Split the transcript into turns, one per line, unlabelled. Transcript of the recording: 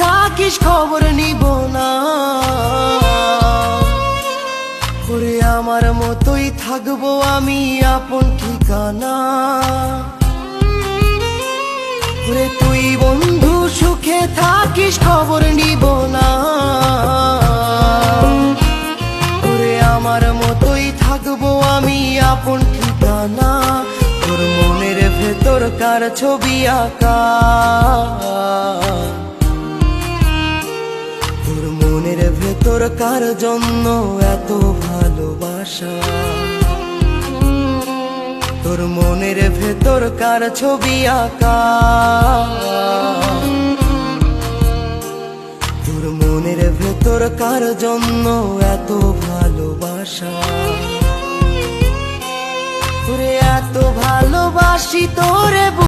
থাকিস খবর নিব না। ওরে আমার মতোই থাকবো আমি আপন ঠিকানা। ওরে তুই বন্ধু সুখে থাকিস খবর নিব না। ওরে আমার মতোই থাকবো আমি আপন ঠিকানা। তোর মনের ভেতর কার ছবি আঁকা, তোর মনের ভেতর কার জন্য এত ভালোবাসা। তোর মনের ভেতর কার ছবি আঁকা, তোর মনের ভেতর কার জন্য এত ভালোবাসা। তোরে এত ভালোবাসি তোরে।